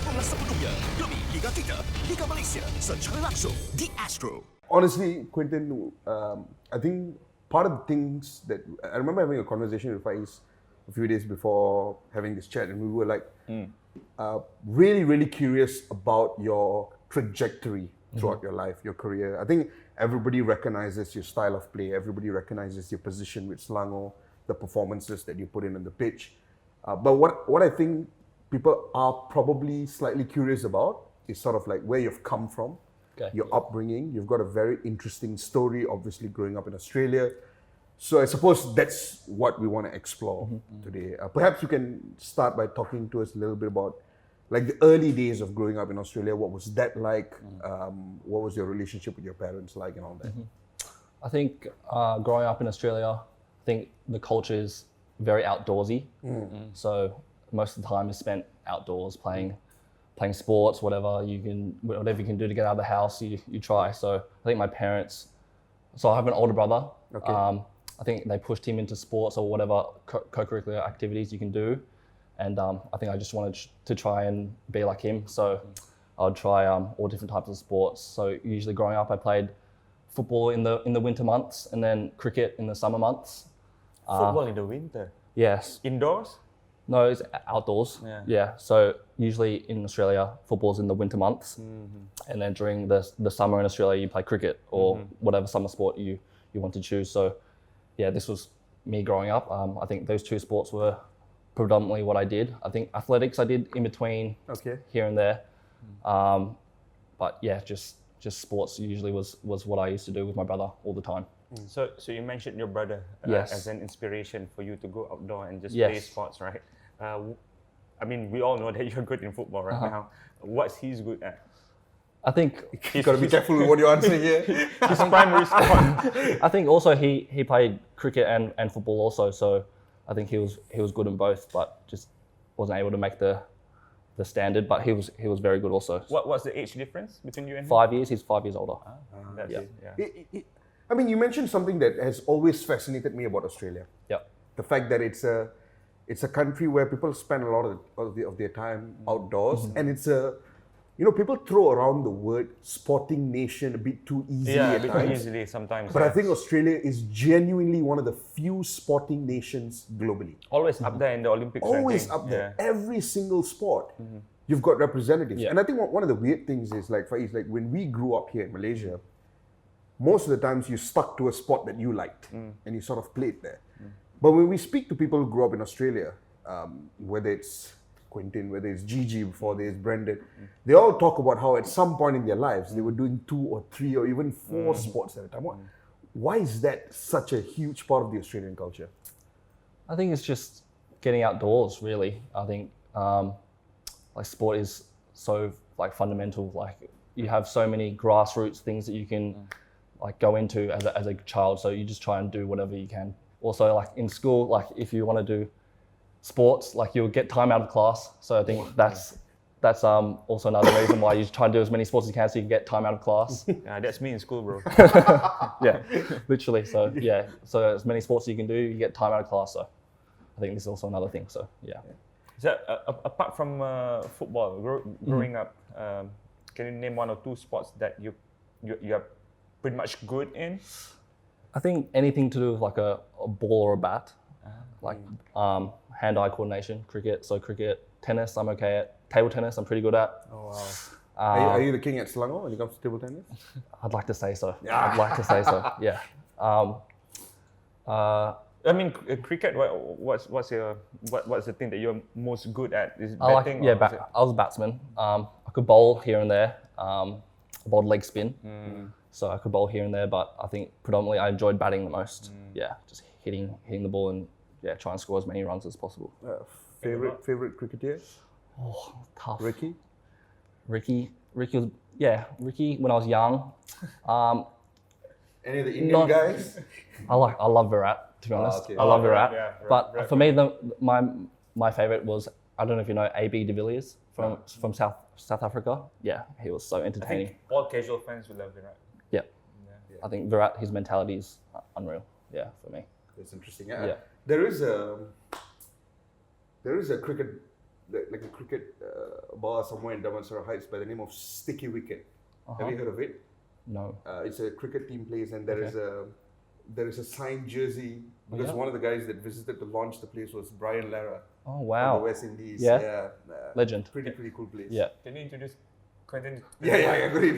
Gabunglah sepenuhnya demi Liga 3, Liga Malaysia secara langsung di Astro. Honestly, Quentin, I think part of the things that I remember having a conversation with Faiz a few days before having this chat, and we were like really, really curious about your trajectory throughout your life, your career. I think everybody recognizes your style of play, everybody recognizes your position with Selangor, the performances that you put in on the pitch. But what I think people are probably slightly curious about is sort of like where you've come from, your upbringing. You've got a very interesting story, obviously growing up in Australia. So I suppose that's what we want to explore today. Perhaps you can start by talking to us a little bit about like the early days of growing up in Australia. What was that like? What was your relationship with your parents like and all that? I think growing up in Australia, I think the culture is very outdoorsy. So most of the time is spent outdoors playing sports, whatever you can do to get out of the house, you try. So I think my parents, so I have an older brother. I think they pushed him into sports or whatever co-curricular activities you can do. And I think I just wanted to try and be like him. So I would try all different types of sports. So usually growing up, I played football in the winter months and then cricket in the summer months. Football in the winter? Yes. Indoors? No, it's outdoors. Yeah. So usually in Australia, football's in the winter months. And then during the summer in Australia, you play cricket or whatever summer sport you want to choose. So yeah, this was me growing up. I think those two sports were predominantly what I did. I think athletics I did in between here and there. But yeah, just sports usually was what I used to do with my brother all the time. So you mentioned your brother as an inspiration for you to go outdoor and just play sports, right? I mean, we all know that you're good in football right now. What's he's good at? I think You've got to be careful with what you're answering here. His primary sport. I think also he played cricket and football also, so I think he was good in both, but just wasn't able to make the standard. But he was very good also. What's the age difference between you and him? 5 years. He's 5 years older. That's it. I mean, you mentioned something that has always fascinated me about Australia. The fact that it's a country where people spend a lot of their time outdoors, and it's people throw around the word sporting nation a bit too easily at times. Too easily sometimes. But I think Australia is genuinely one of the few sporting nations globally. Always up there in the Olympics. Always up there. Every single sport, you've got representatives. And I think one of the weird things is like when we grew up here in Malaysia, most of the times you stuck to a sport that you liked and you sort of played there. But when we speak to people who grew up in Australia, whether it's Quentin, whether it's Gigi before there's Brendan, they all talk about how at some point in their lives they were doing 2 or 3 or even 4 sports at a time. Why is that such a huge part of the Australian culture? I think it's just getting outdoors, really. I think like sport is so like fundamental. Like you have so many grassroots things that you can like go into as a child. So you just try and do whatever you can. Also, like in school, like if you want to do sports, like you'll get time out of class. So I think that's also another reason why you try and do as many sports as you can so you can get time out of class. That's me in school, bro. Yeah, literally. So yeah, so as many sports as you can do, you get time out of class. So I think this is also another thing. So yeah. So apart from football, growing up, can you name 1 or 2 sports that you are pretty much good in? I think anything to do with like a ball or a bat, like hand-eye coordination, cricket. So cricket, tennis, I'm okay at. Table tennis, I'm pretty good at. Oh wow! Are you the king at Selangor when it comes to table tennis? I'd like to say so. I'd like to say so. Yeah. I mean, cricket. What's the thing that you're most good at? Is it batting? I was a batsman. I could bowl here and there. I bowled leg spin, so I could bowl here and there. But I think predominantly I enjoyed batting the most. Yeah, just hitting the ball and try and score as many runs as possible. Favorite cricketer? Oh, tough. Ricky was Ricky when I was young. Any of the Indian guys? I love Virat, to be honest. I love Virat. But for me, my favorite was, I don't know if you know AB de Villiers from South Africa. Yeah, he was so entertaining. I think all casual fans will love Virat. Yeah. I think Virat, his mentality is unreal. Yeah, for me. It's interesting. There is a cricket like a cricket bar somewhere in Damansara Heights by the name of Sticky Wicket. Have you heard of it? No. It's a cricket team place, and there is a signed jersey because one of the guys that visited to launch the place was Brian Lara Oh from wow. the West Indies. Yeah. Legend. Pretty cool place. Yeah. Can you introduce Quentin? Yeah, I agree.